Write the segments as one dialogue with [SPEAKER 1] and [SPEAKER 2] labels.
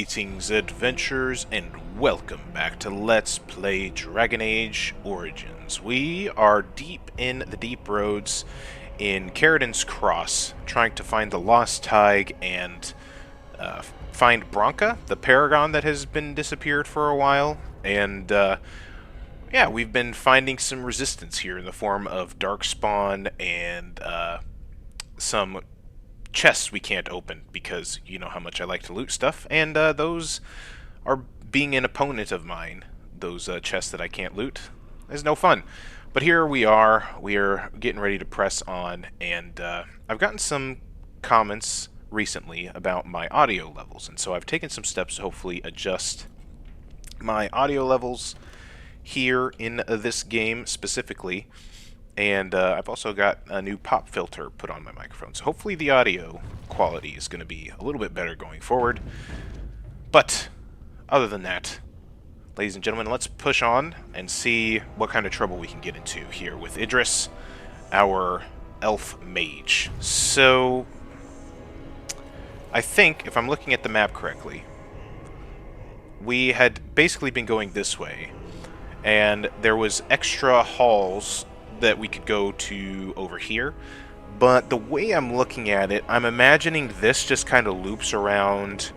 [SPEAKER 1] Greetings, adventurers, and welcome back to Let's Play Dragon Age Origins. We are deep in the deep roads in Caridin's Cross, trying to find the Lost Thaig and find Branka, the Paragon that has been disappeared for a while. And yeah, we've been finding some resistance here in the form of Darkspawn and some chests we can't open because you know how much I like to loot stuff, and those are being an opponent of mine. Those chests that I can't loot is no fun. But here we are getting ready to press on, and I've gotten some comments recently about my audio levels, and so I've taken some steps to hopefully adjust my audio levels here in this game specifically. And I've also got a new pop filter put on my microphone. So hopefully the audio quality is going to be a little bit better going forward. But other than that, ladies and gentlemen, let's push on and see what kind of trouble we can get into here with Idris, our elf mage. So I think, if I'm looking at the map correctly, we had basically been going this way, and there was extra halls that we could go to over here, but the way I'm looking at it, I'm imagining this just kind of loops around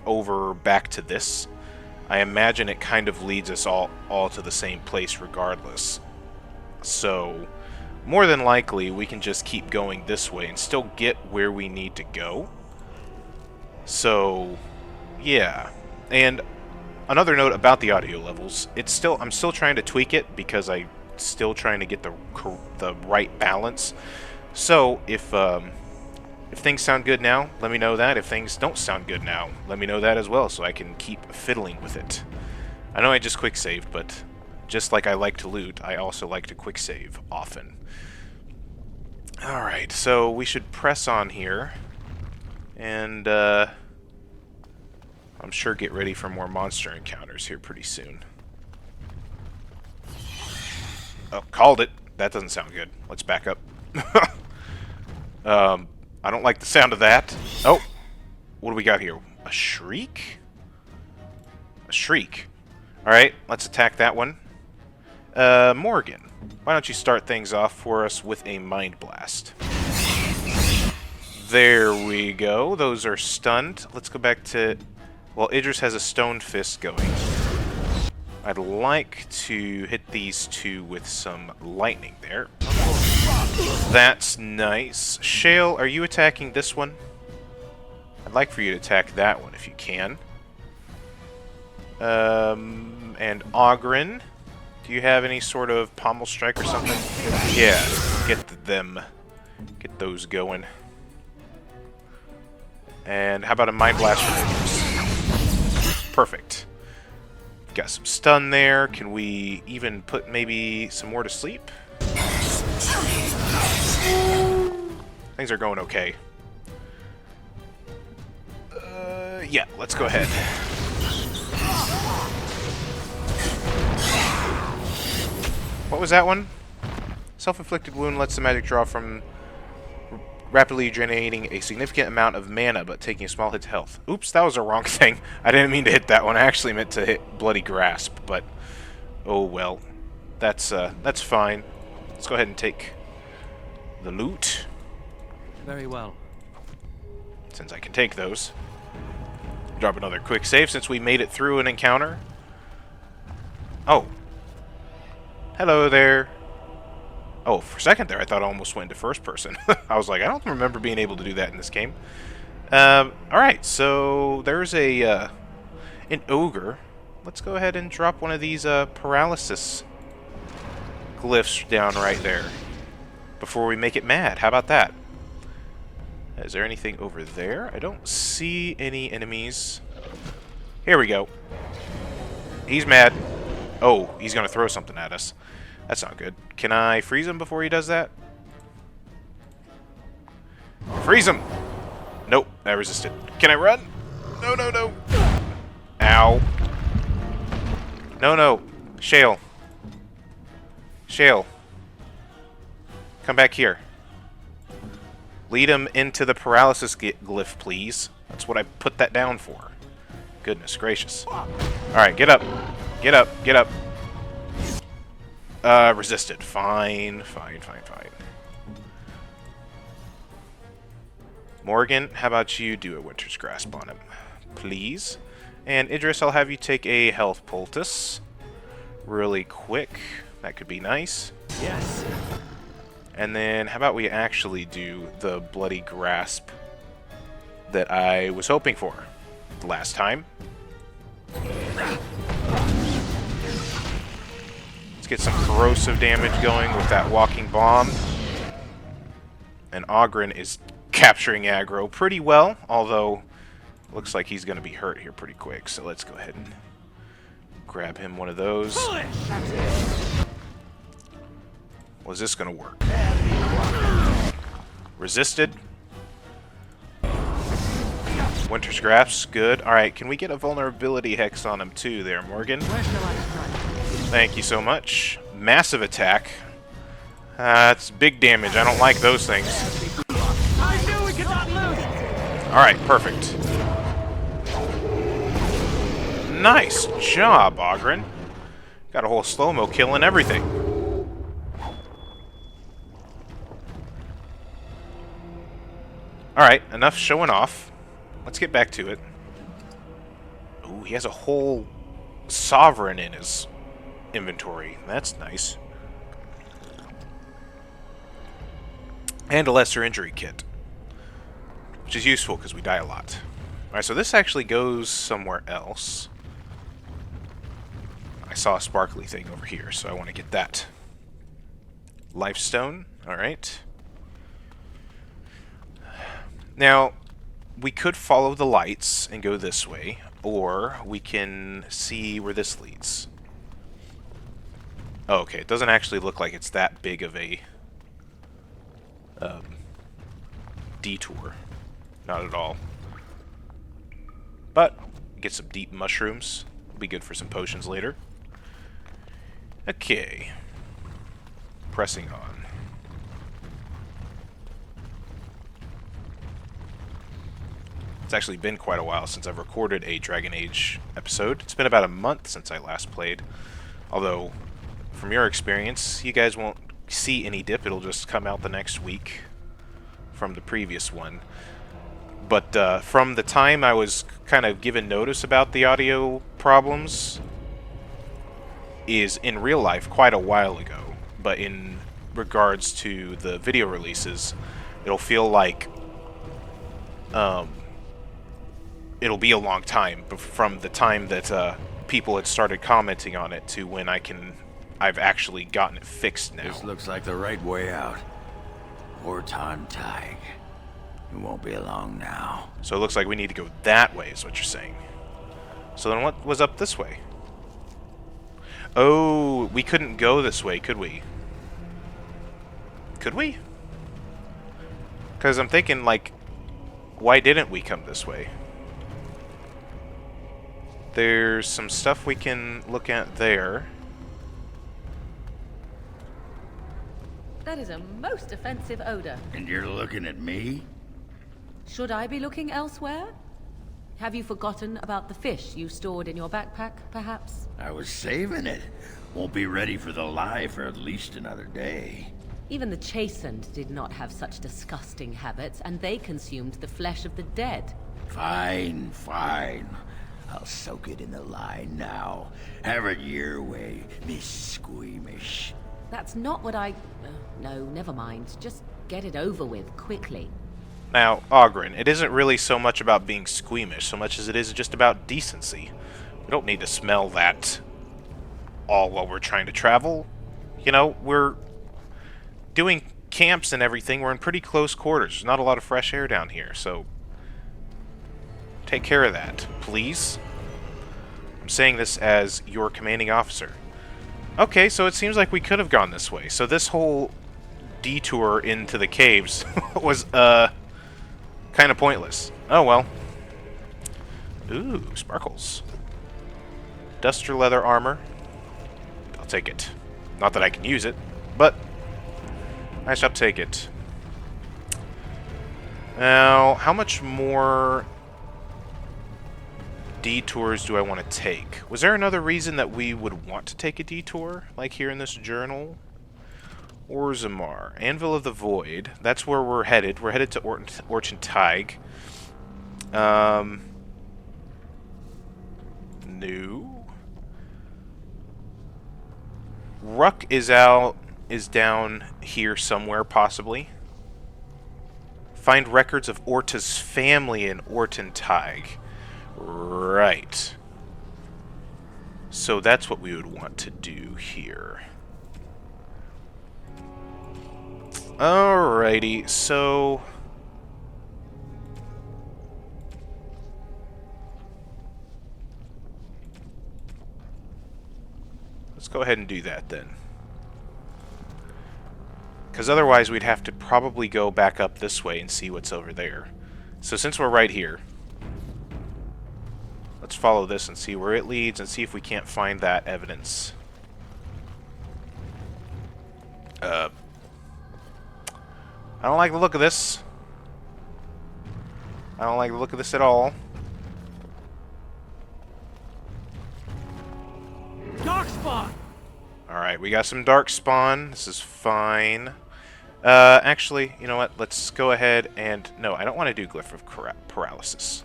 [SPEAKER 1] over back to this. I imagine it kind of leads us all to the same place regardless. So more than likely we can just keep going this way and still get where we need to go. So yeah. And another note about the audio levels, I'm still trying to tweak it because I'm still trying to get the right balance. So if things sound good now, let me know that. If things don't sound good now, let me know that as well, so I can keep fiddling with it. I know I just quick saved, but just like I like to loot, I also like to quick save often. Alright, so we should press on here, and I'm sure get ready for more monster encounters here pretty soon. Oh, called it. That doesn't sound good. Let's back up. I don't like the sound of that. Oh, what do we got here? A shriek? A shriek. Alright, let's attack that one. Morgan, why don't you start things off for us with a Mind Blast? There we go. Those are stunned. Let's go back to... Well, Idris has a Stone Fist going. I'd like to hit these two with some lightning there. That's nice. Shale, are you attacking this one? I'd like for you to attack that one if you can. And Ogren, do you have any sort of pommel strike or something? Yeah, get those going. And how about a Mind Blast from Idris? Perfect. Got some stun there. Can we even put maybe some more to sleep? Things are going okay. Yeah, let's go ahead. What was that one? Self-inflicted wound lets the magic draw from rapidly generating a significant amount of mana, but taking a small hit to health. Oops, that was a wrong thing. I didn't mean to hit that one. I actually meant to hit Bloody Grasp, but oh well. That's fine. Let's go ahead and take the loot.
[SPEAKER 2] Very well.
[SPEAKER 1] Since I can take those. Drop another quick save since we made it through an encounter. Oh. Hello there. Oh, for a second there, I thought I almost went into first person. I was like, I don't remember being able to do that in this game. Alright, so there's an ogre. Let's go ahead and drop one of these paralysis glyphs down right there before we make it mad. How about that? Is there anything over there? I don't see any enemies. Here we go. He's mad. Oh, he's going to throw something at us. That's not good. Can I freeze him before he does that? Freeze him! Nope, I resisted. Can I run? No, no, no. Ow. No, no. Shale. Shale. Come back here. Lead him into the paralysis glyph, please. That's what I put that down for. Goodness gracious. Alright, get up. Get up. Get up. Resisted. Fine. Fine. Fine. Fine. Morgan, how about you do a Winter's Grasp on him? Please. And Idris, I'll have you take a health poultice. Really quick. That could be nice.
[SPEAKER 2] Yes.
[SPEAKER 1] And then how about we actually do the Bloody Grasp that I was hoping for last time. Let's get some corrosive damage going with that walking bomb. And Ogren is capturing aggro pretty well, although looks like he's going to be hurt here pretty quick. So let's go ahead and grab him one of those. Was this going to work? Resisted. Winter's Grasp, good. Alright, can we get a vulnerability hex on him too there, Morgan? Thank you so much. Massive attack. That's big damage. I don't like those things. Alright, perfect. Nice job, Ogren. Got a whole slow-mo kill and everything. Alright, enough showing off. Let's get back to it. Ooh, he has a whole Sovereign in his inventory. That's nice. And a lesser injury kit, which is useful because we die a lot. Alright, so this actually goes somewhere else. I saw a sparkly thing over here, so I want to get that. Lifestone, alright. Now, we could follow the lights and go this way, or we can see where this leads. Oh, okay, it doesn't actually look like it's that big of a detour. Not at all. But, get some deep mushrooms. Will be good for some potions later. Okay. Pressing on. It's actually been quite a while since I've recorded a Dragon Age episode. It's been about a month since I last played. Although, from your experience, you guys won't see any dip. It'll just come out the next week from the previous one. But from the time I was kind of given notice about the audio problems is in real life quite a while ago. But in regards to the video releases, it'll feel like it'll be a long time from the time that people had started commenting on it to when I've actually gotten it fixed now.
[SPEAKER 3] This looks like the right way out. Ortan Thaig. It won't be long now.
[SPEAKER 1] So it looks like we need to go that way, is what you're saying. So then what was up this way? Oh, we couldn't go this way, could we? Could we? Because I'm thinking, like, why didn't we come this way? There's some stuff we can look at there.
[SPEAKER 4] That is a most offensive odor.
[SPEAKER 3] And you're looking at me?
[SPEAKER 4] Should I be looking elsewhere? Have you forgotten about the fish you stored in your backpack, perhaps?
[SPEAKER 3] I was saving it. Won't be ready for the lie for at least another day.
[SPEAKER 4] Even the Chastened did not have such disgusting habits, and they consumed the flesh of the dead.
[SPEAKER 3] Fine, fine. I'll soak it in the lie now. Have it your way, Miss Squeamish.
[SPEAKER 4] That's not what I... no, never mind. Just get it over with, quickly.
[SPEAKER 1] Now, Ogren, it isn't really so much about being squeamish, so much as it is just about decency. We don't need to smell that all while we're trying to travel. You know, we're doing camps and everything. We're in pretty close quarters. There's not a lot of fresh air down here, so take care of that, please. I'm saying this as your commanding officer. Okay, so it seems like we could have gone this way. So this whole detour into the caves was, kind of pointless. Oh, well. Ooh, sparkles. Duster leather armor. I'll take it. Not that I can use it, but I shall take it. Now, how much more detours do I want to take? Was there another reason that we would want to take a detour, like here in this journal? Orzammar, Anvil of the Void. That's where we're headed. We're headed to Ortan Thaig. No. Ruck is down here somewhere, possibly. Find records of Orta's family in Ortan Thaig. Right. So that's what we would want to do here. Alrighty, so... let's go ahead and do that then. Because otherwise we'd have to probably go back up this way and see what's over there. So since we're right here, let's follow this and see where it leads and see if we can't find that evidence. I don't like the look of this. I don't like the look of this at all.
[SPEAKER 2] Darkspawn!
[SPEAKER 1] Alright, we got some Darkspawn. This is fine. Actually, you know what? Let's go ahead and... no, I don't want to do Glyph of Paralysis.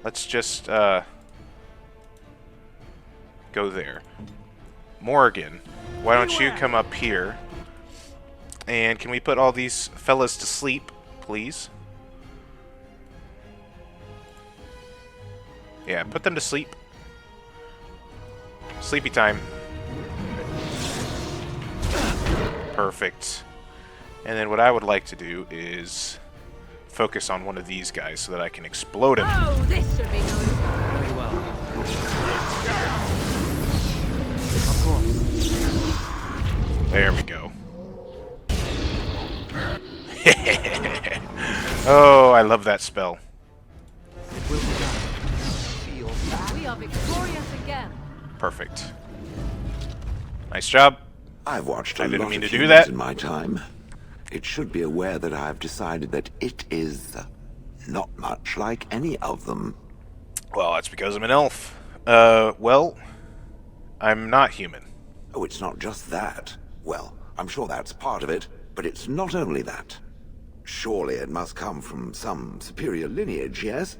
[SPEAKER 1] Let's just, go there. Morgan, why don't you come up here? And can we put all these fellas to sleep, please? Yeah, put them to sleep. Sleepy time. Perfect. And then what I would like to do is focus on one of these guys so that I can explode him.
[SPEAKER 4] Oh, this should be good.
[SPEAKER 2] Very well. Of course.
[SPEAKER 1] There we go. Oh, I love that spell.
[SPEAKER 2] It will be done.
[SPEAKER 4] We are victorious again.
[SPEAKER 1] Perfect. Nice job.
[SPEAKER 5] I've watched a
[SPEAKER 1] I didn't
[SPEAKER 5] lot
[SPEAKER 1] mean
[SPEAKER 5] of
[SPEAKER 1] to do
[SPEAKER 5] humans
[SPEAKER 1] that.
[SPEAKER 5] in my time. It should be aware that I've decided that it is not much like any of them.
[SPEAKER 1] Well, that's because I'm an elf. Well, I'm not human.
[SPEAKER 5] Oh, it's not just that. Well, I'm sure that's part of it, but it's not only that. Surely it must come from some superior lineage, yes?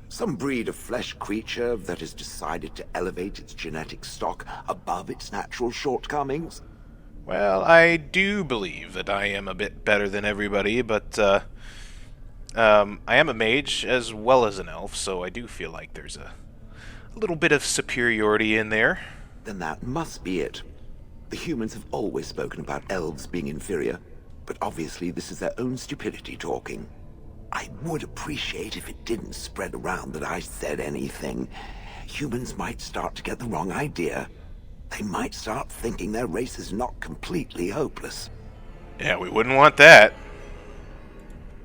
[SPEAKER 5] Some breed of flesh creature that has decided to elevate its genetic stock above its natural shortcomings?
[SPEAKER 1] Well, I do believe that I am a bit better than everybody, but, I am a mage as well as an elf, so I do feel like there's a little bit of superiority in there.
[SPEAKER 5] Then that must be it. The humans have always spoken about elves being inferior, but obviously this is their own stupidity talking. I would appreciate if it didn't spread around that I said anything. Humans might start to get the wrong idea. They might start thinking their race is not completely hopeless.
[SPEAKER 1] Yeah, we wouldn't want that.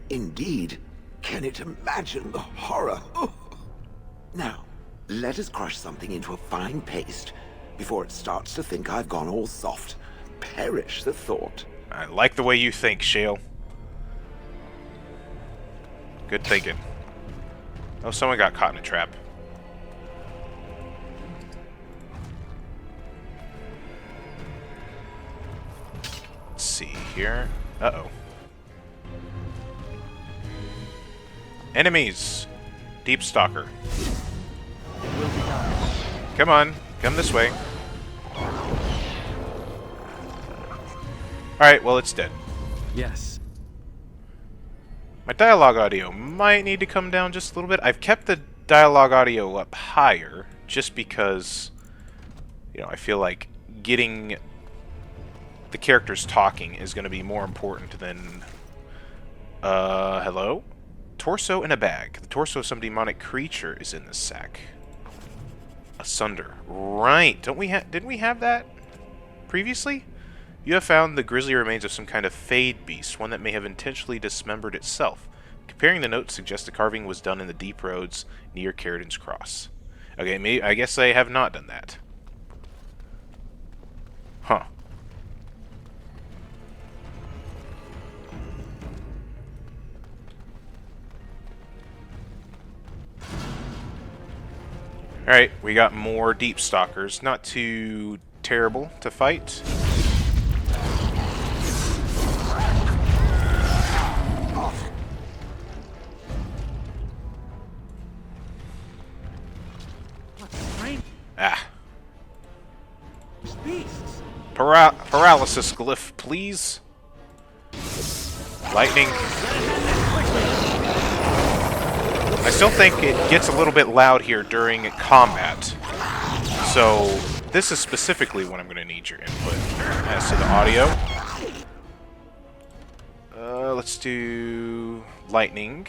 [SPEAKER 5] Indeed. Can it imagine the horror? Now, let us crush something into a fine paste before it starts to think I've gone all soft. Perish the thought.
[SPEAKER 1] I like the way you think, Shale. Good thinking. Oh, someone got caught in a trap. Let's see here. Uh-oh. Enemies! Deep Stalker.
[SPEAKER 2] It will be done.
[SPEAKER 1] Come on, come this way. Alright, well, it's dead.
[SPEAKER 2] Yes.
[SPEAKER 1] My dialogue audio might need to come down just a little bit. I've kept the dialogue audio up higher just because, you know, I feel like getting the characters talking is going to be more important than... hello? Torso in a bag. The torso of some demonic creature is in this sack. Asunder. Right. Didn't we have that previously? You have found the grisly remains of some kind of fade beast, one that may have intentionally dismembered itself. Comparing the notes suggests the carving was done in the deep roads near Caridin's Cross. Okay, I guess I have not done that. Huh. Alright, we got more Deep Stalkers. Not too terrible to fight. Ah.
[SPEAKER 2] Beasts.
[SPEAKER 1] Paralysis glyph, please. Lightning. I still think it gets a little bit loud here during combat. So, this is specifically when I'm going to need your input. As to the audio. Let's do lightning.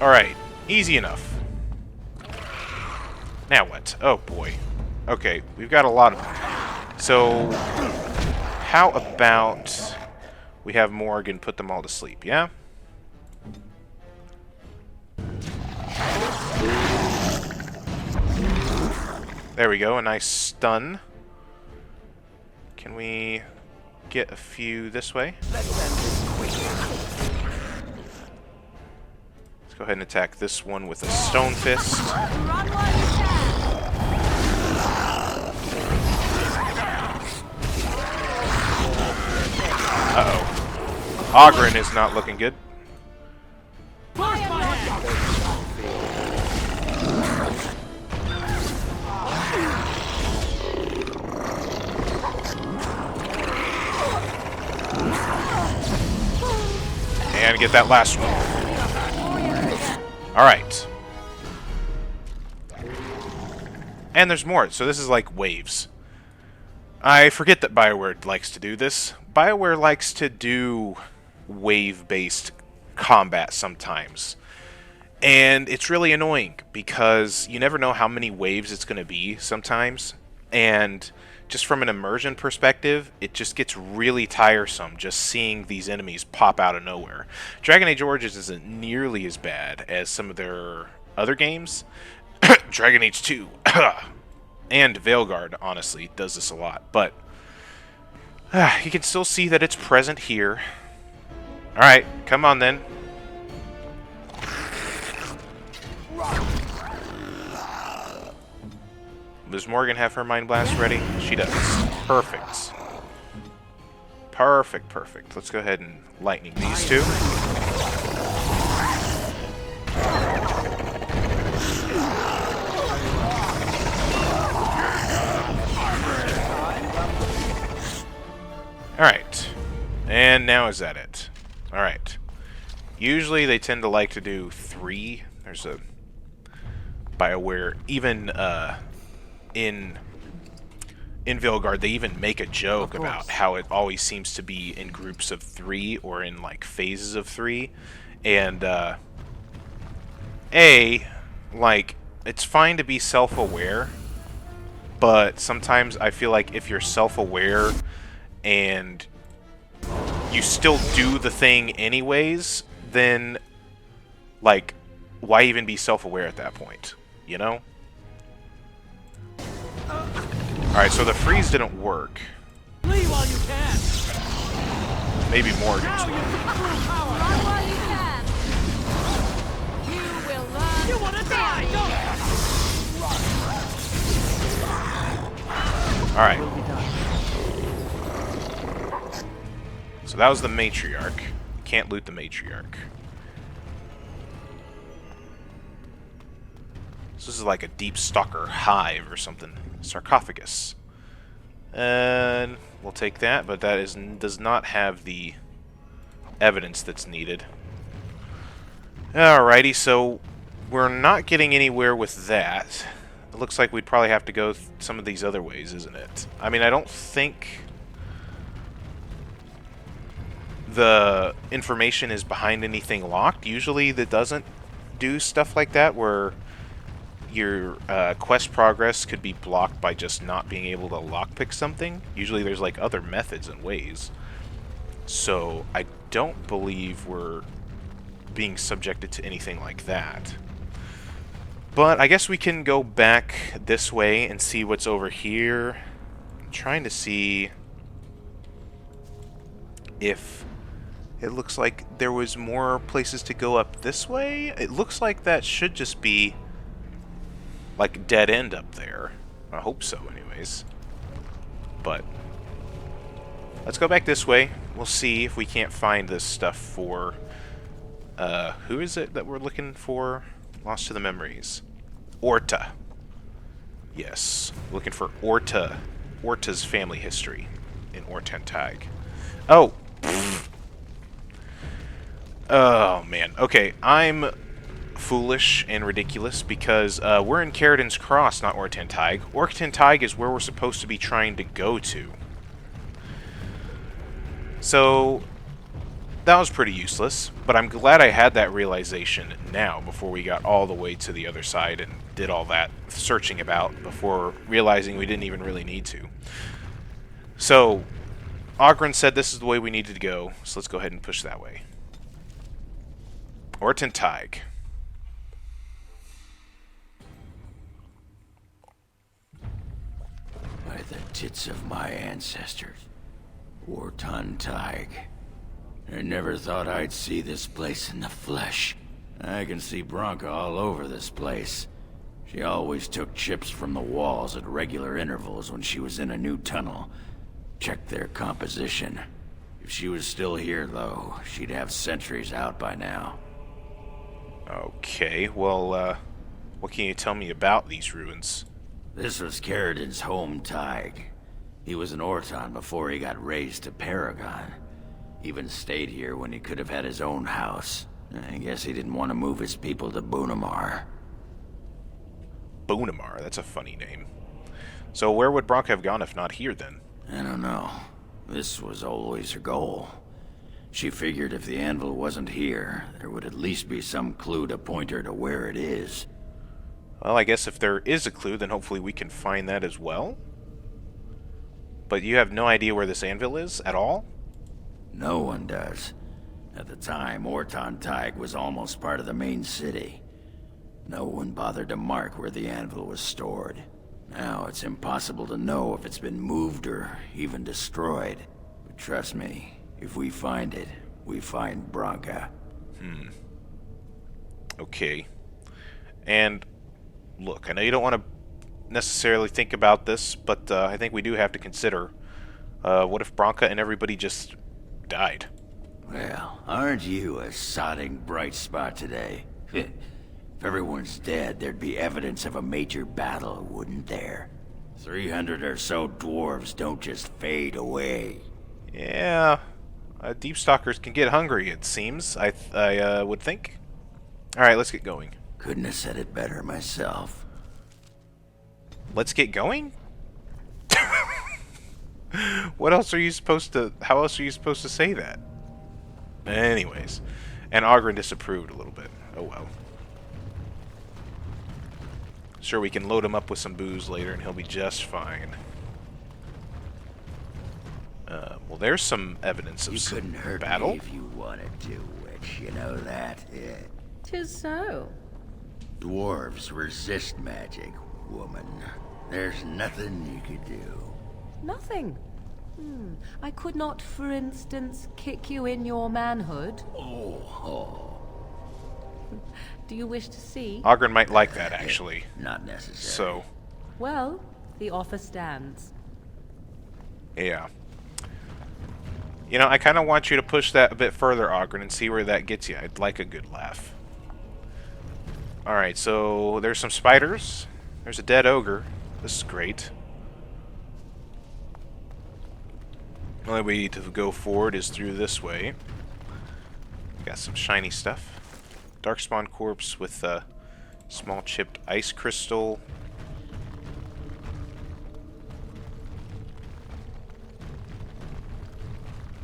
[SPEAKER 1] Alright, easy enough. Now what? Oh boy. Okay, we've got a lot of them. So, how about we have Morgan put them all to sleep, yeah? There we go, a nice stun. Can we get a few this way? Go ahead and attack this one with a stone fist. Uh-oh. Ogren is not looking good. And get that last one. Alright. And there's more. So this is like waves. I forget that BioWare likes to do this. BioWare likes to do wave-based combat sometimes. And it's really annoying because you never know how many waves it's going to be sometimes. And just from an immersion perspective, it just gets really tiresome just seeing these enemies pop out of nowhere. Dragon Age Origins isn't nearly as bad as some of their other games. Dragon Age 2 and Veilguard, honestly, does this a lot. But you can still see that it's present here. Alright, come on then. Does Morgan have her Mind Blast ready? She does. Perfect. Perfect, perfect. Let's go ahead and lightning these two. Alright. And now is that it? Alright. Usually they tend to like to do 3. There's a BioWare, even in Veilguard, they even make a joke about how it always seems to be in groups of 3 or in like phases of 3. And like, it's fine to be self-aware, but sometimes I feel like if you're self-aware and you still do the thing anyways, then like, why even be self-aware at that point, you know? Alright, so the freeze didn't work.
[SPEAKER 2] Flee while you can.
[SPEAKER 1] Maybe Morgan's.
[SPEAKER 4] Run while you can. You will learn.
[SPEAKER 2] You wanna die, don't you?
[SPEAKER 1] Alright.
[SPEAKER 2] Will be done.
[SPEAKER 1] So that was the matriarch. Can't loot the matriarch. So this is like a deep stalker hive or something. Sarcophagus. And we'll take that, but that does not have the evidence that's needed. Alrighty, so we're not getting anywhere with that. It looks like we'd probably have to go some of these other ways, isn't it? I mean, I don't think the information is behind anything locked. Usually that doesn't do stuff like that, where your quest progress could be blocked by just not being able to lockpick something. Usually there's like other methods and ways. So I don't believe we're being subjected to anything like that. But I guess we can go back this way and see what's over here. I'm trying to see if it looks like there was more places to go up this way. It looks like that should just be like dead end up there. I hope so anyways. But let's go back this way. We'll see if we can't find this stuff for who is it that we're looking for? Lost to the Memories. Orta. Yes. Looking for Orta. Orta's family history in Ortan Thaig. Oh! Oh, man. Okay, I'm foolish and ridiculous because we're in Caridin's Cross, not Ortan Thaig. Ortan Thaig is where we're supposed to be trying to go to. So that was pretty useless, but I'm glad I had that realization now before we got all the way to the other side and did all that searching about before realizing we didn't even really need to. So Oghren said this is the way we needed to go, so let's go ahead and push that way. Ortan Thaig.
[SPEAKER 3] By the tits of my ancestors, Ortan Thaig. I never thought I'd see this place in the flesh. I can see Branka all over this place. She always took chips from the walls at regular intervals when she was in a new tunnel. Checked their composition. If she was still here, though, she'd have sentries out by now.
[SPEAKER 1] Okay, well, what can you tell me about these ruins?
[SPEAKER 3] This was Caridin's home, Thaig. He was an Ortan before he got raised to Paragon. Even stayed here when he could have had his own house. I guess he didn't want to move his people to Bunamar.
[SPEAKER 1] Bunamar, that's a funny name. So where would Branka have gone if not here, then?
[SPEAKER 3] I don't know. This was always her goal. She figured if the anvil wasn't here, there would at least be some clue to point her to where it is.
[SPEAKER 1] Well, I guess if there is a clue, then hopefully we can find that as well. But you have no idea where this anvil is at all?
[SPEAKER 3] No one does. At the time, Ortan Thaig was almost part of the main city. No one bothered to mark where the anvil was stored. Now it's impossible to know if it's been moved or even destroyed. But trust me, if we find it, we find Branka.
[SPEAKER 1] Okay. And look, I know you don't want to necessarily think about this, but I think we do have to consider what if Branka and everybody just died?
[SPEAKER 3] Well, aren't you a sodding bright spot today? If everyone's dead, there'd be evidence of a major battle, wouldn't there? 300 or so dwarves don't just fade away.
[SPEAKER 1] Yeah, deep stalkers can get hungry, it seems, I would think. Alright, let's get going.
[SPEAKER 3] Couldn't have said it better myself.
[SPEAKER 1] Let's get going? What else are you supposed to... How else are you supposed to say that? Anyways. And Oghren disapproved a little bit. Oh well. Sure, we can load him up with some booze later and he'll be just fine. Well, there's some evidence of
[SPEAKER 3] You
[SPEAKER 1] some
[SPEAKER 3] couldn't hurt
[SPEAKER 1] battle.
[SPEAKER 3] me if you wanted to, Witch. You know that? Yeah.
[SPEAKER 4] 'Tis so.
[SPEAKER 3] Dwarves resist magic, woman. There's nothing you could do.
[SPEAKER 4] Nothing. I could not, for instance, kick you in your manhood.
[SPEAKER 3] Oh,
[SPEAKER 4] Do you wish to see?
[SPEAKER 1] Oghren might like that, actually.
[SPEAKER 3] not necessary.
[SPEAKER 1] So,
[SPEAKER 4] Well, the offer stands.
[SPEAKER 1] yeah. You know, I kind of want you to push that a bit further, Oghren, and see where that gets you. I'd like a good laugh. Alright, so there's some spiders. There's a dead ogre. This is great. The only way to go forward is through this way. Got some shiny stuff. Darkspawn corpse with a small chipped ice crystal.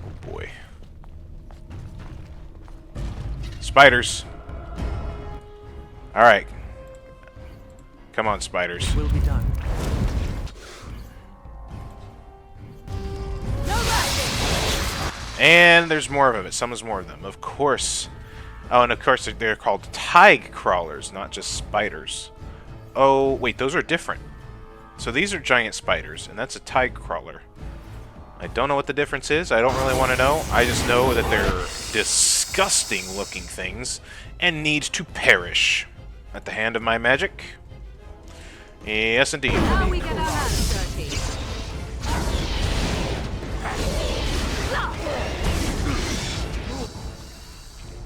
[SPEAKER 1] Oh boy. Spiders. Alright. Come on, spiders.
[SPEAKER 2] Will be done.
[SPEAKER 1] And there's more of it. Summons more of them. Of course. Oh, and of course they're called Thaig crawlers, not just spiders. Oh, wait, those are different. So these are giant spiders, and that's a Thaig crawler. I don't know what the difference is. I don't really want to know. I just know that they're disgusting looking things and need to perish at the hand of my magic. Yes, indeed.
[SPEAKER 4] Now we get our hands dirty.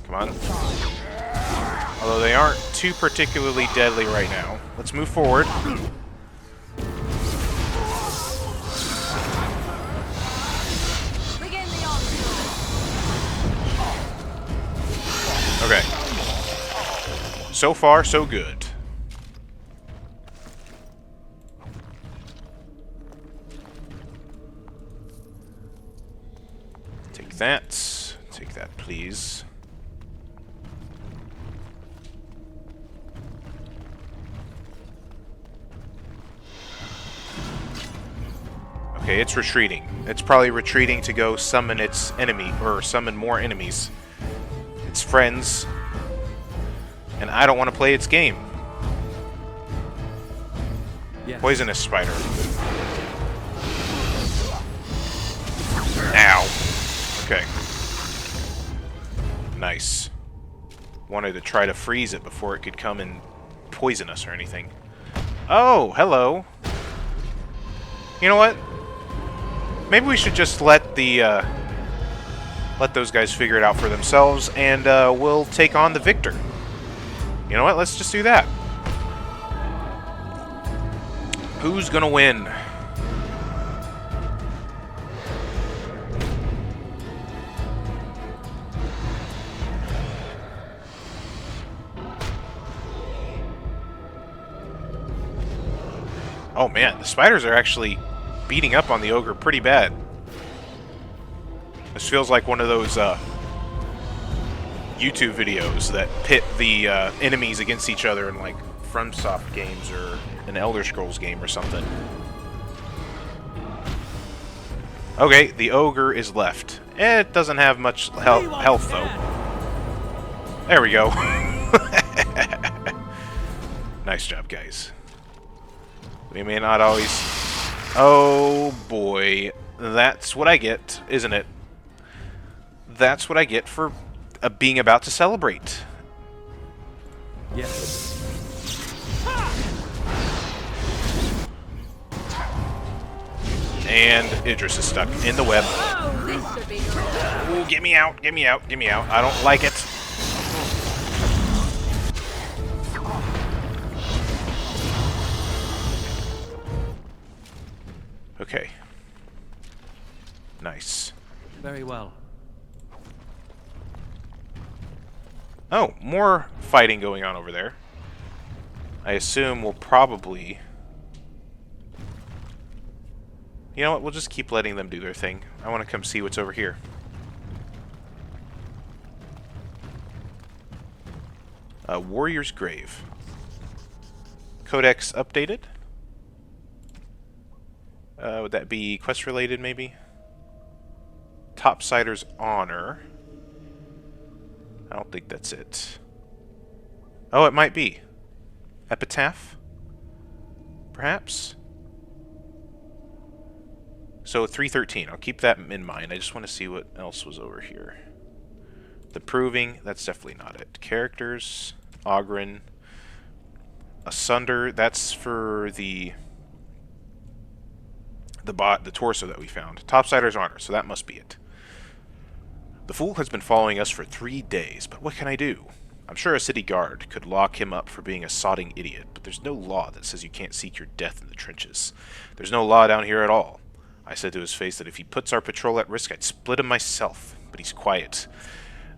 [SPEAKER 1] Come on. Although they aren't too particularly deadly right now. Let's move forward.
[SPEAKER 4] Begin the onslaught.
[SPEAKER 1] Okay. So far, so good. Take that. Take that, please. Okay, it's retreating. It's probably retreating to go summon its enemy, or summon more enemies. Its friends. And I don't want to play its game.
[SPEAKER 2] Yes.
[SPEAKER 1] Poisonous spider. Ow. Okay. Nice. Wanted to try to freeze it before it could come and poison us or anything. Oh, hello. You know what? Maybe we should just let the let those guys figure it out for themselves, and we'll take on the victor. You know what? Let's just do that. Who's gonna win? Oh man, the spiders are actually beating up on the ogre pretty bad. This feels like one of those YouTube videos that pit the enemies against each other in like FromSoft games or an Elder Scrolls game or something. Okay, the ogre is left. It doesn't have much health though. There we go. Nice job, guys. We may not always... Oh boy, that's what I get, isn't it? That's what I get for being about to celebrate.
[SPEAKER 2] Yes.
[SPEAKER 1] And Idris is stuck in the web.
[SPEAKER 4] Oh, this should be good.
[SPEAKER 1] Ooh, get me out, get me out, get me out. I don't like it. Okay. Nice.
[SPEAKER 2] Very well.
[SPEAKER 1] Oh, more fighting going on over there. I assume we'll probably... You know what, we'll just keep letting them do their thing. I want to come see what's over here. Warrior's Grave. Codex updated? Would that be quest-related, maybe? Topsider's Honor. I don't think that's it. Oh, it might be. Epitaph? Perhaps? So 313. I'll keep that in mind. I just want to see what else was over here. The Proving. That's definitely not it. Characters. Ogren. Asunder. That's for the torso that we found. Topsider's Honor. So that must be it. The fool has been following us for 3 days, but what can I do? I'm sure a city guard could lock him up for being a sodding idiot, but there's no law that says you can't seek your death in the trenches. There's no law down here at all. I said to his face that if he puts our patrol at risk, I'd split him myself, but he's quiet.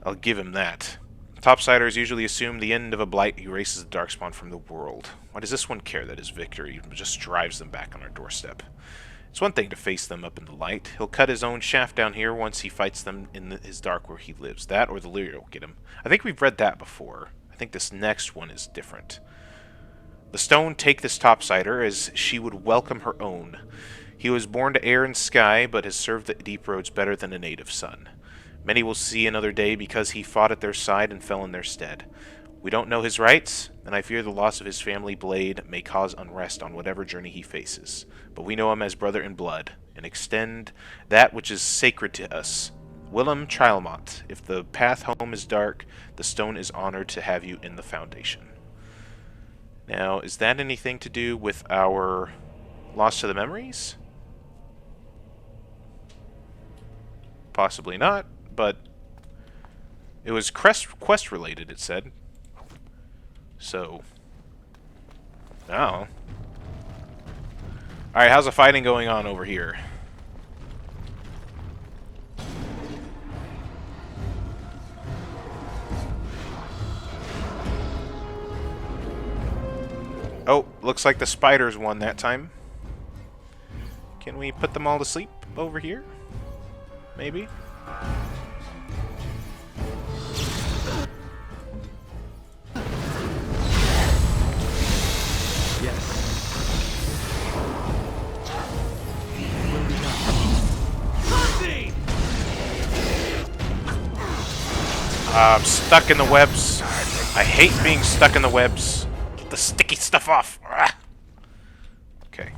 [SPEAKER 1] I'll give him that. Topsiders usually assume the end of a blight erases the Darkspawn from the world. Why does this one care that his victory just drives them back on our doorstep? It's one thing to face them up in the light. He'll cut his own shaft down here once he fights them in his dark where he lives. That or the Lyria will get him. I think we've read that before. I think this next one is different. The stone take this topsider as she would welcome her own. He was born to air and sky, but has served the deep roads better than a native son. Many will see another day because he fought at their side and fell in their stead. We don't know his rights, and I fear the loss of his family blade may cause unrest on whatever journey he faces. But we know him as brother in blood, and extend that which is sacred to us. Willem Chilmot, if the path home is dark, the stone is honored to have you in the foundation. Now, is that anything to do with our loss to the memories? Possibly not, but it was quest related, it said. So, oh. Alright, how's the fighting going on over here? Oh, looks like the spiders won that time. Can we put them all to sleep over here? Maybe?
[SPEAKER 2] Yes.
[SPEAKER 1] I'm stuck in the webs. I hate being stuck in the webs. Get the sticky stuff off. Ah. Okay.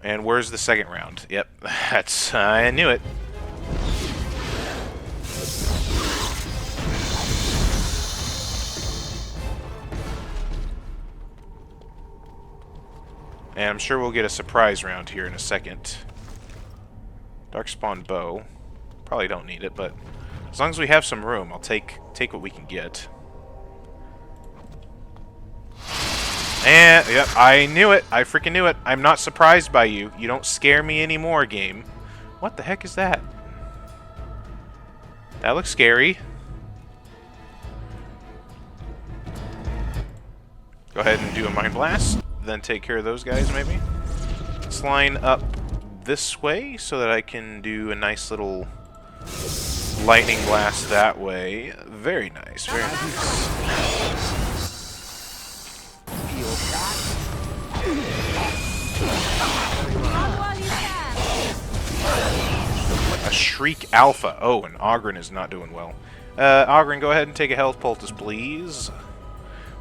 [SPEAKER 1] And where's the second round? Yep, that's... I knew it. And I'm sure we'll get a surprise round here in a second. Darkspawn bow. Probably don't need it, but as long as we have some room, I'll take what we can get. And, yep, I knew it. I freaking knew it. I'm not surprised by you. You don't scare me anymore, game. What the heck is that? That looks scary. Go ahead and do a Mind Blast. Then take care of those guys, maybe. Let's line up this way so that I can do a nice little lightning blast that way. Very nice, very nice. A Shriek Alpha. Oh, and Ogren is not doing well. Ogren, go ahead and take a health poultice, please.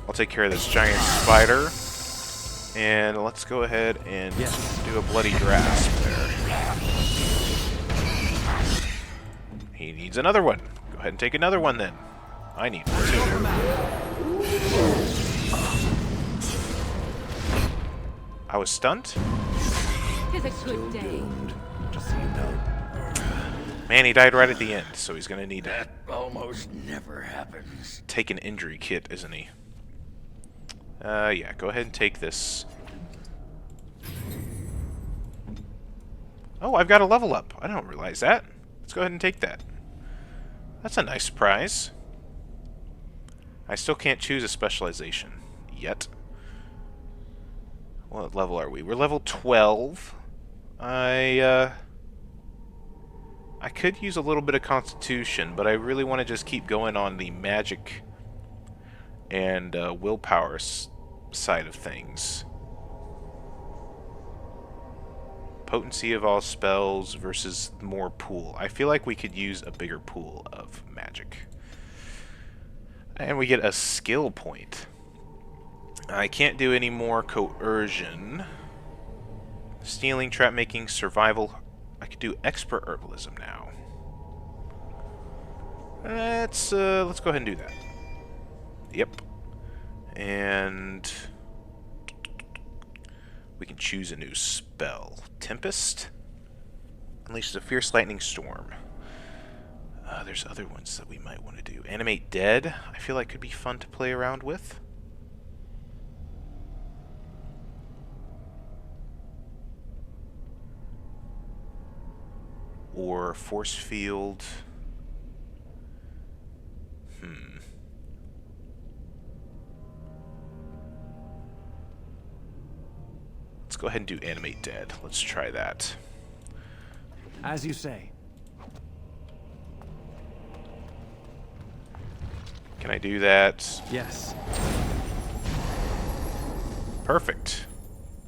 [SPEAKER 1] I'll take care of this giant spider. And let's go ahead and do a bloody grasp there. He needs another one. Go ahead and take another one then. I need one too. I was stunned?
[SPEAKER 4] Tis a good day.
[SPEAKER 5] Just so you know.
[SPEAKER 1] Man, he died right at the end, so he's gonna need to
[SPEAKER 3] That almost never happens.
[SPEAKER 1] take an injury kit, isn't he? Yeah, go ahead and take this. Oh, I've got a level up. I don't realize that. Let's go ahead and take that. That's a nice surprise. I still can't choose a specialization yet. What level are we? We're level 12. I could use a little bit of Constitution, but I really want to just keep going on the magic and willpower side of things. Potency of all spells versus more pool. I feel like we could use a bigger pool of magic. And we get a skill point. I can't do any more coercion. Stealing, trap making, survival. I could do expert herbalism now. Let's go ahead and do that. Yep. And we can choose a new spell. Tempest unleashes a fierce lightning storm. There's other ones that we might want to do. Animate Dead, I feel like could be fun to play around with. Or Force Field. Let's go ahead and do Animate Dead. Let's try that.
[SPEAKER 2] As you say.
[SPEAKER 1] Can I do that?
[SPEAKER 2] Yes.
[SPEAKER 1] Perfect.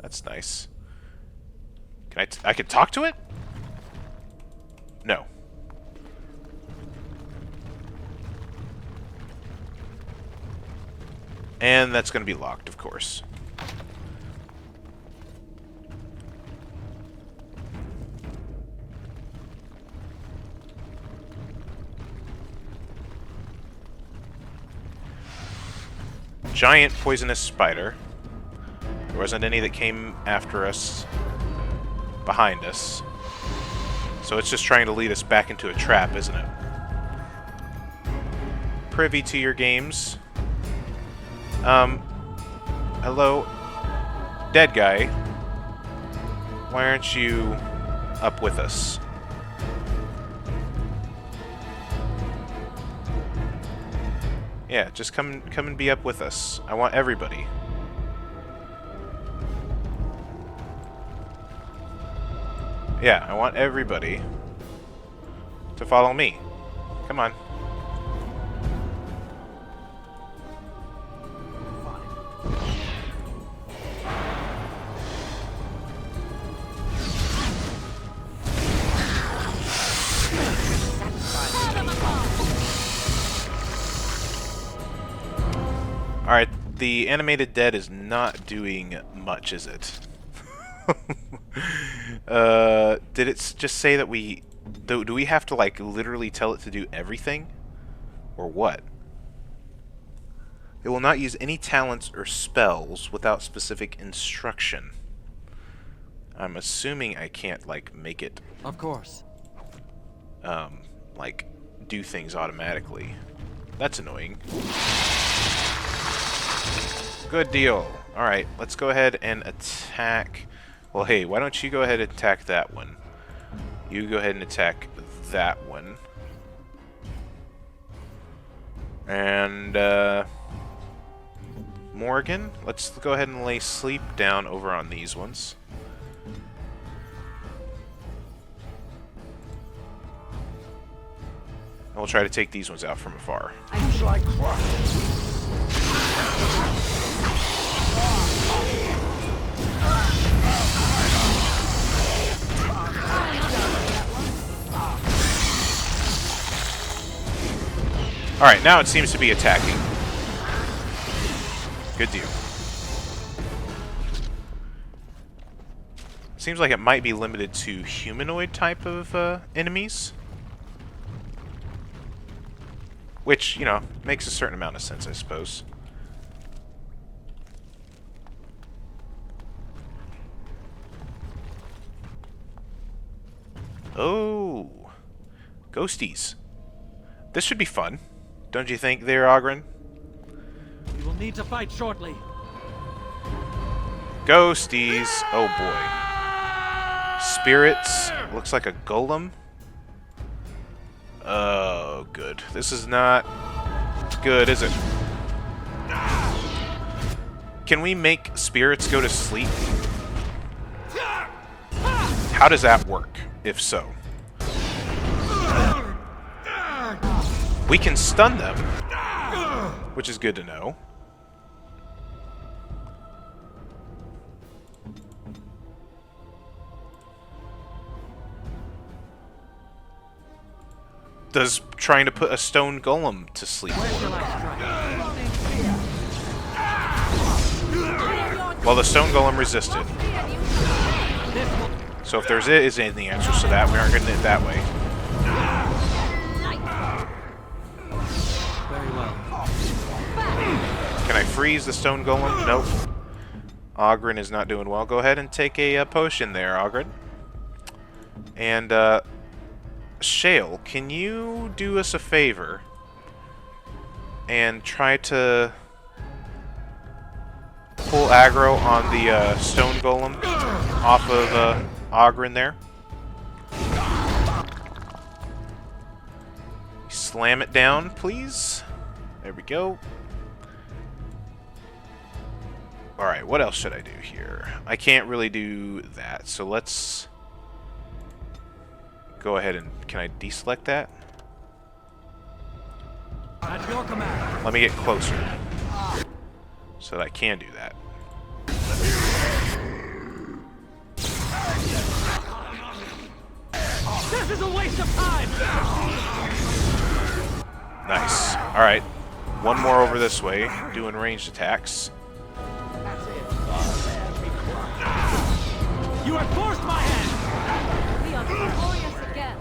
[SPEAKER 1] That's nice. Can I can talk to it? No. And that's going to be locked, of course. Giant poisonous spider. There wasn't any that came after us, behind us. So it's just trying to lead us back into a trap, isn't it? Privy to your games. Hello, dead guy. Why aren't you up with us? Yeah, just come and be up with us. I want everybody. Yeah, I want everybody to follow me. Come on. Alright, the animated dead is not doing much, is it? Did it just say that we... Do we have to, like, literally tell it to do everything? Or what? It will not use any talents or spells without specific instruction. I'm assuming I can't, like, make it...
[SPEAKER 2] Of course.
[SPEAKER 1] Like, do things automatically. That's annoying. Good deal. Alright, let's go ahead and attack... Well, hey, why don't you go ahead and attack that one? You go ahead and attack that one. And, Morgan, let's go ahead and lay sleep down over on these ones. And we'll try to take these ones out from afar. Alright, now it seems to be attacking. Good deal. Seems like it might be limited to humanoid type of enemies. Which, you know, makes a certain amount of sense, I suppose. Oh, ghosties. This should be fun. Don't you think there, Ogren?
[SPEAKER 2] We will need to fight shortly.
[SPEAKER 1] Ghosties. Oh boy. Spirits. Looks like a golem. Oh, good. This is not good, is it? Can we make spirits go to sleep? How does that work, if so? We can stun them, which is good to know. Does trying to put a stone golem to sleep work? Well, the stone golem resisted. So if there is any answers to that, we aren't getting it that way.
[SPEAKER 2] Very well.
[SPEAKER 1] Can I freeze the stone golem? Nope. Ogren is not doing well. Go ahead and take a potion there, Ogren. And, Shale, can you do us a favor and try to pull aggro on the stone golem off of Ogren there? Slam it down, please. There we go. Alright, what else should I do here? I can't really do that, so let's go ahead and... Can I deselect that?
[SPEAKER 2] At your command.
[SPEAKER 1] Let me get closer so that I can do that.
[SPEAKER 2] This is a waste of time!
[SPEAKER 1] Nice. Alright. One more over this way, doing ranged attacks.
[SPEAKER 2] You have forced my hand!
[SPEAKER 4] We are victorious again.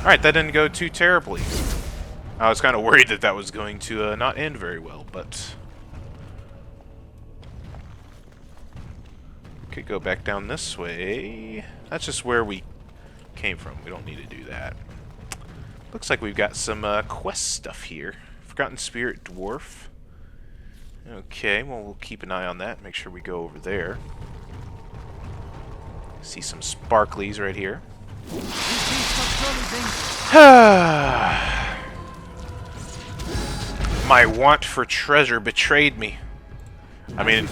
[SPEAKER 1] Alright, that didn't go too terribly. I was kind of worried that that was going to not end very well, but... Could go back down this way. That's just where we came from. We don't need to do that. Looks like we've got some quest stuff here. Forgotten Spirit Dwarf. Okay, well, we'll keep an eye on that. Make sure we go over there. See some sparklies right here. My want for treasure betrayed me. I mean,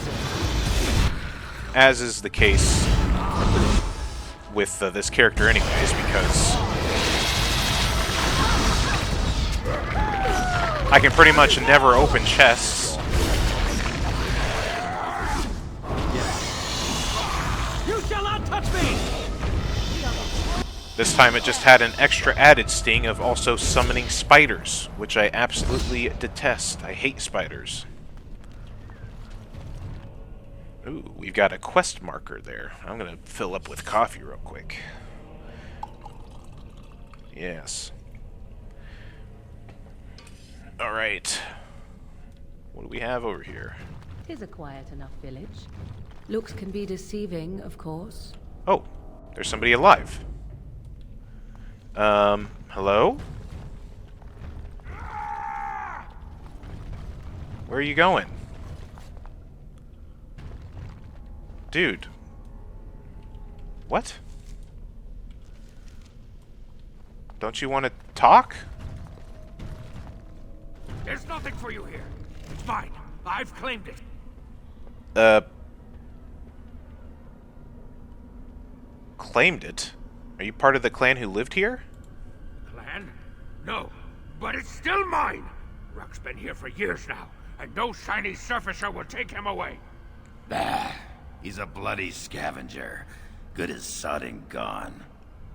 [SPEAKER 1] as is the case with this character anyways, because I can pretty much never open chests.
[SPEAKER 2] You shall not touch me!
[SPEAKER 1] This time it just had an extra added sting of also summoning spiders, which I absolutely detest. I hate spiders. Ooh, we've got a quest marker there. I'm gonna fill up with coffee real quick. Yes. Alright. What do we have over here?
[SPEAKER 4] Tis a quiet enough village. Looks can be deceiving, of course.
[SPEAKER 1] Oh, there's somebody alive. Hello? Where are you going? Dude. What? Don't you want to talk?
[SPEAKER 2] There's nothing for you here. It's mine. I've claimed it.
[SPEAKER 1] Claimed it? Are you part of the clan who lived here?
[SPEAKER 2] Clan? No, but it's still mine. Ruck's been here for years now, and no shiny surfacer will take him away.
[SPEAKER 3] Bah, he's a bloody scavenger. Good as sodding gone.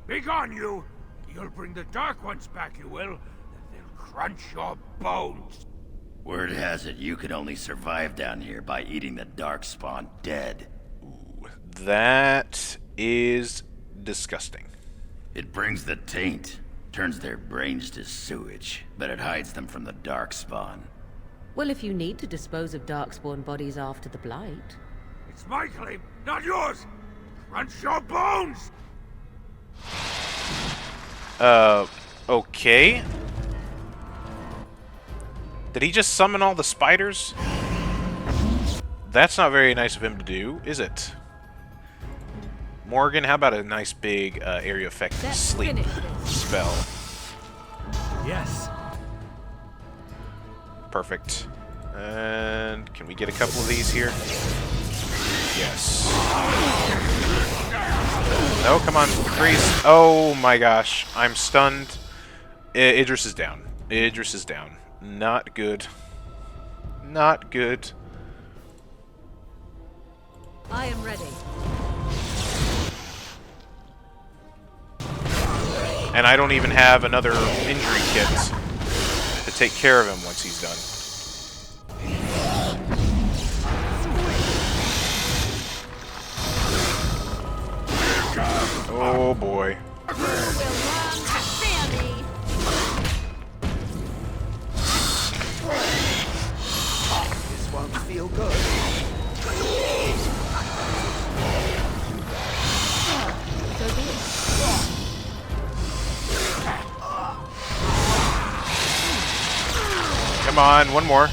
[SPEAKER 2] Be gone, you! You'll bring the Dark Ones back, you will. They'll crunch your bones.
[SPEAKER 3] Word has it you could only survive down here by eating the Darkspawn dead.
[SPEAKER 1] Ooh, that is disgusting.
[SPEAKER 3] It brings the taint, turns their brains to sewage, but it hides them from the Darkspawn.
[SPEAKER 4] Well, if you need to dispose of Darkspawn bodies after the Blight.
[SPEAKER 2] It's my claim, not yours! Crunch your bones!
[SPEAKER 1] Okay. Did he just summon all the spiders? That's not very nice of him to do, is it? Morgan, how about a nice big area effect sleep spell?
[SPEAKER 2] Yes.
[SPEAKER 1] Perfect. And can we get a couple of these here? Yes. No, come on, freeze. Oh my gosh, I'm stunned. Idris is down. Idris is down. Not good. Not good.
[SPEAKER 4] I am ready.
[SPEAKER 1] And I don't even have another injury kit to take care of him once he's done. Oh boy.
[SPEAKER 4] You will learn to fear me.
[SPEAKER 5] This won't feel good.
[SPEAKER 4] So be it.
[SPEAKER 1] Come on, one more.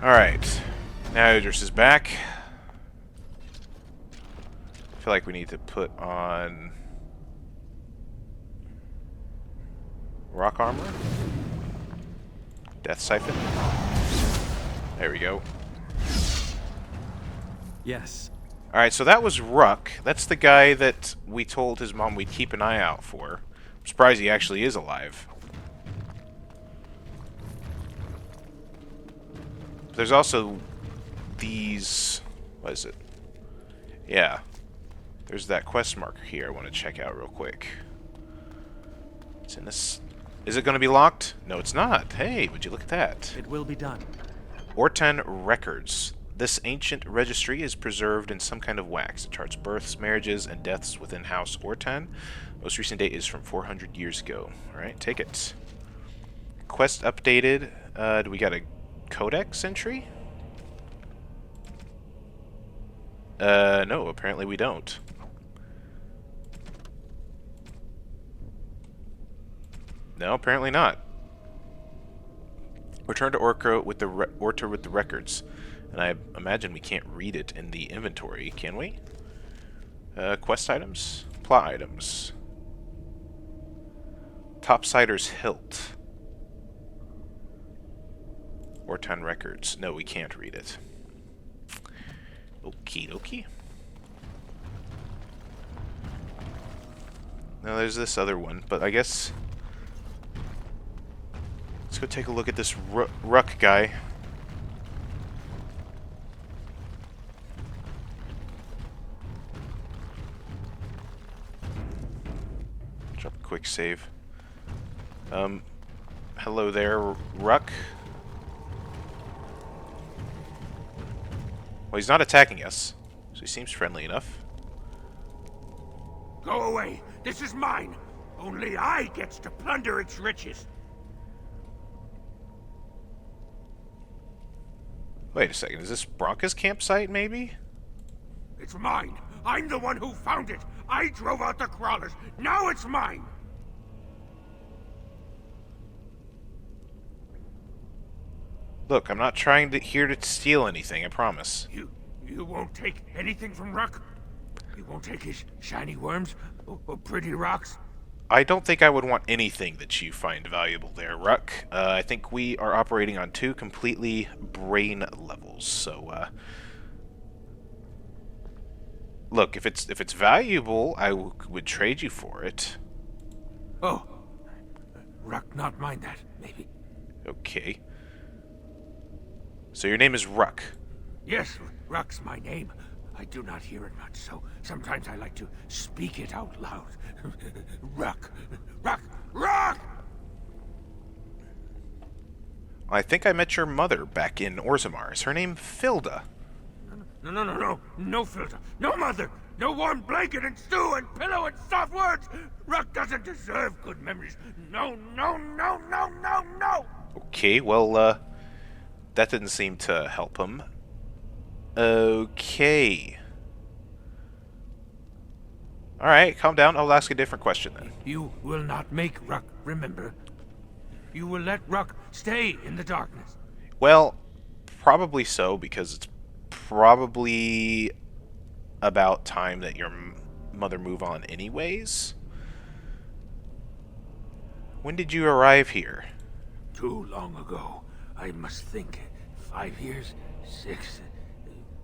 [SPEAKER 1] Alright. Now Idris is back. I feel like we need to put on rock armor. Death siphon. There we go.
[SPEAKER 2] Yes.
[SPEAKER 1] Alright, so that was Ruck. That's the guy that we told his mom we'd keep an eye out for. I'm surprised he actually is alive. There's also these... what is it? Yeah. There's that quest marker here I want to check out real quick. It's in this... Is it going to be locked? No, it's not. Hey, would you look at that?
[SPEAKER 6] It will be done.
[SPEAKER 1] Ortan Records. This ancient registry is preserved in some kind of wax. It charts births, marriages, and deaths within House Ortan. Most recent date is from 400 years ago. Alright, take it. Quest updated. Do we got a codex entry? No, apparently we don't. No, apparently not. Return to Orca with the Orta with the records. And I imagine we can't read it in the inventory, can we? Quest items? Plot items. Topsider's Hilt. Ortan records. No, we can't read it. Okie dokie. Now there's this other one, but I guess... Let's go take a look at this Ruck guy. Drop a quick save. Hello there, Ruck. Well, he's not attacking us, so he seems friendly enough.
[SPEAKER 2] Go away! This is mine! Only I gets to plunder its riches!
[SPEAKER 1] Wait a second, is this Bronca's campsite, maybe?
[SPEAKER 2] It's mine! I'm the one who found it! I drove out the crawlers! Now it's mine!
[SPEAKER 1] Look, I'm not trying to here to steal anything, I promise.
[SPEAKER 2] You won't take anything from Ruck? You won't take his shiny worms? Or pretty rocks?
[SPEAKER 1] I don't think I would want anything that you find valuable there, Ruck. I think we are operating on two completely brain levels, so, Look, if it's valuable, I would trade you for it.
[SPEAKER 2] Oh. Ruck not mind that, maybe.
[SPEAKER 1] Okay. So your name is Ruck?
[SPEAKER 2] Yes, Ruck's my name. I do not hear it much, so sometimes I like to speak it out loud. Ruck! Ruck! Ruck!
[SPEAKER 1] I think I met your mother back in Orzammar. Is her name Filda?
[SPEAKER 2] No filter. No mother. No warm blanket and stew and pillow and soft words. Ruck doesn't deserve good memories. No.
[SPEAKER 1] Okay, well, that didn't seem to help him. Okay. Alright, calm down. I'll ask a different question then.
[SPEAKER 2] You will not make Ruck remember. You will let Ruck stay in the darkness.
[SPEAKER 1] Well, probably so, because it's probably about time that your mother move on anyways. When did you arrive here?
[SPEAKER 2] Too long ago. I must think. 5 years? 6?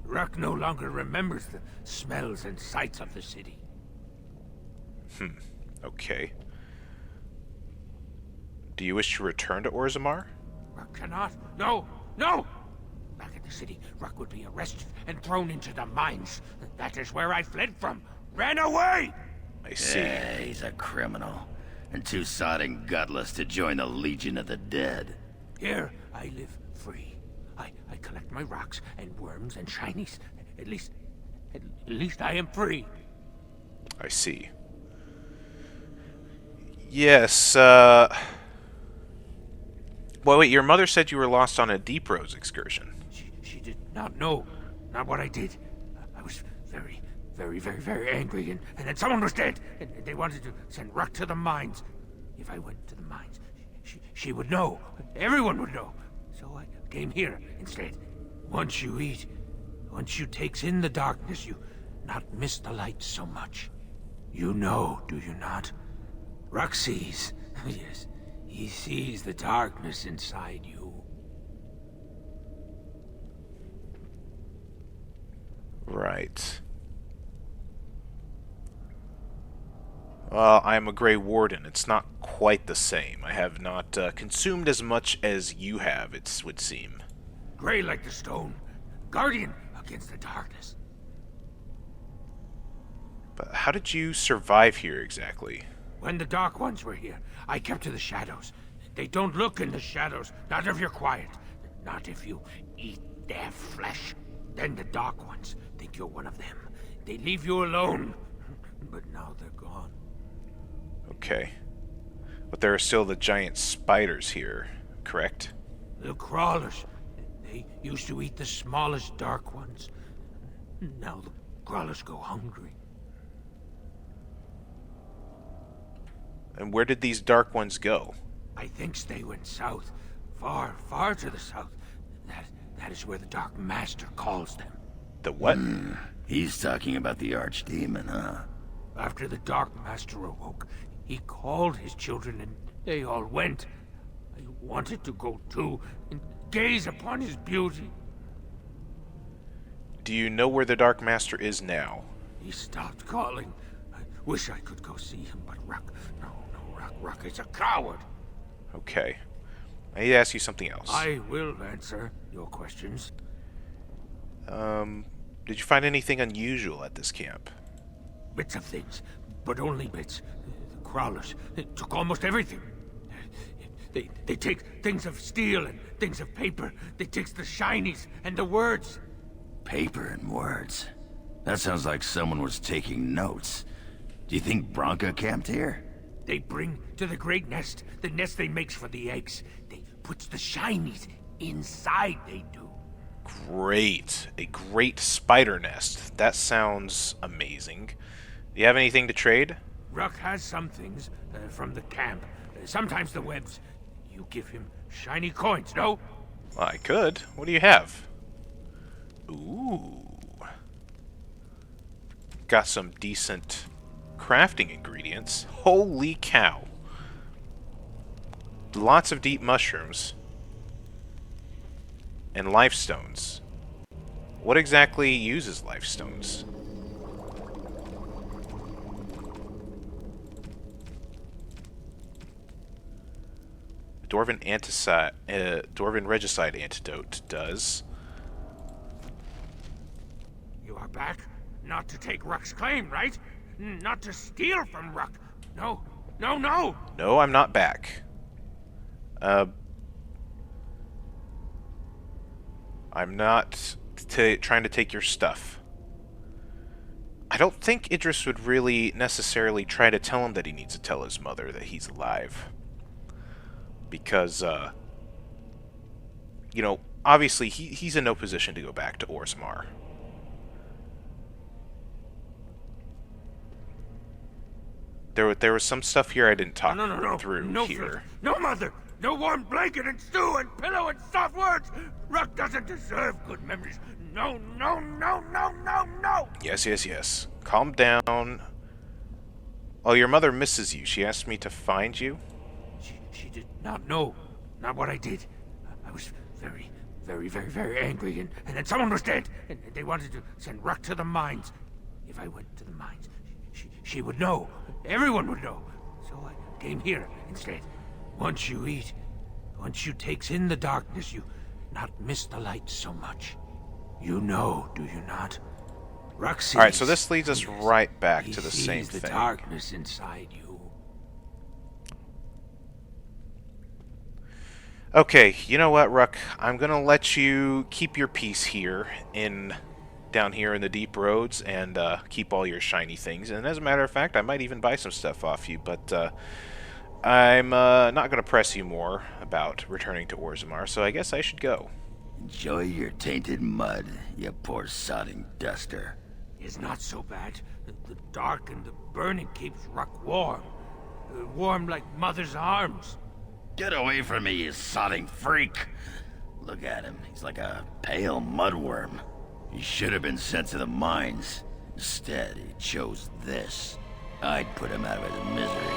[SPEAKER 2] Ruck no longer remembers the smells and sights of the city.
[SPEAKER 1] Okay. Do you wish to return to Orzammar?
[SPEAKER 2] Ruck cannot. No! Back in the city, Ruck would be arrested and thrown into the mines. That is where I fled from. Ran away!
[SPEAKER 1] I see.
[SPEAKER 3] Yeah, he's a criminal. And too sodding gutless to join the Legion of the Dead.
[SPEAKER 2] Here, I live free. I collect my rocks and worms and shinies. At least I am free.
[SPEAKER 1] I see. Yes, Well, wait, your mother said you were lost on a Deep Roads excursion.
[SPEAKER 2] She did not know. Not what I did. I was very angry, and then someone was dead, and they wanted to send Ruck to the mines. If I went to the mines, she would know. Everyone would know. So I came here instead. Once you eat, once you takes in the darkness, you not miss the light so much. You know, do you not? Ruck sees. Yes, he sees the darkness inside you.
[SPEAKER 1] Right. Well, I am a Grey Warden. It's not quite the same. I have not consumed as much as you have, it would seem.
[SPEAKER 2] Gray like the stone. Guardian against the darkness.
[SPEAKER 1] But how did you survive here exactly?
[SPEAKER 2] When the Dark Ones were here, I kept to the shadows. They don't look in the shadows, not if you're quiet. Not if you eat their flesh. Then the Dark Ones think you're one of them. They leave you alone. But now they're gone.
[SPEAKER 1] Okay. But there are still the giant spiders here, correct?
[SPEAKER 2] The crawlers. They used to eat the smallest Dark Ones. Now the crawlers go hungry.
[SPEAKER 1] And where did these dark ones go?
[SPEAKER 2] I think they went south. Far, far to the south. That is where the Dark Master calls them.
[SPEAKER 1] The what?
[SPEAKER 3] He's talking about the Archdemon, huh?
[SPEAKER 2] After the Dark Master awoke, he called his children and they all went. I wanted to go too and gaze upon his beauty.
[SPEAKER 1] Do you know where the Dark Master is now?
[SPEAKER 2] He stopped calling. I wish I could go see him, but Ruck, Ruck is a coward.
[SPEAKER 1] Okay. I need to ask you something else.
[SPEAKER 2] I will answer your questions.
[SPEAKER 1] Did you find anything unusual at this camp?
[SPEAKER 2] Bits of things, but only bits. The crawlers took almost everything. They take things of steel and things of paper. They take the shinies and the words.
[SPEAKER 3] Paper and words. That sounds like someone was taking notes. Do you think Bronca camped here?
[SPEAKER 2] They bring to the great nest, the nest they makes for the eggs. They puts the shinies inside, they do.
[SPEAKER 1] Great. A great spider nest. That sounds amazing. Do you have anything to trade?
[SPEAKER 2] Ruck has some things from the camp. Sometimes the webs. You give him shiny coins, no?
[SPEAKER 1] Well, I could. What do you have? Ooh. Got some decent crafting ingredients. Holy cow. Lots of deep mushrooms. And life stones. What exactly uses life stones? Dwarven regicide antidote does.
[SPEAKER 2] You are back? Not to take Ruck's claim, right? Not to steal from Ruck. No.
[SPEAKER 1] No, I'm not back. I'm not trying to take your stuff. I don't think Idris would really necessarily try to tell him that he needs to tell his mother that he's alive. Because, you know, obviously he's in no position to go back to Orzammar. There was some stuff here I didn't talk through here.
[SPEAKER 2] No mother! No warm blanket and stew and pillow and soft words! Ruck doesn't deserve good memories. No!
[SPEAKER 1] Yes. Calm down. Oh, your mother misses you. She asked me to find you?
[SPEAKER 2] She did not know. Not what I did. I was very, very angry, and then someone was dead, and they wanted to send Ruck to the mines. If I went to the mines, she would know. Everyone would know. So I came here instead. Once you eat, once you takes in the darkness, you not miss the light so much. You know, do you not? Ruck sees.
[SPEAKER 1] Alright, so this leads us right back to the same
[SPEAKER 2] thing. The
[SPEAKER 1] thing.
[SPEAKER 2] darkness inside you.
[SPEAKER 1] Okay, you know what, Ruck? I'm gonna let you keep your peace here down here in the deep roads and keep all your shiny things. And as a matter of fact, I might even buy some stuff off you, but I'm not going to press you more about returning to Orzammar, so I guess I should go.
[SPEAKER 3] Enjoy your tainted mud, you poor sodding duster.
[SPEAKER 2] It's not so bad. The dark and the burning keeps Ruck warm. Warm like mother's arms.
[SPEAKER 3] Get away from me, you sodding freak! Look at him. He's like a pale mudworm. He should have been sent to the mines. Instead, he chose this. I'd put him out of his misery.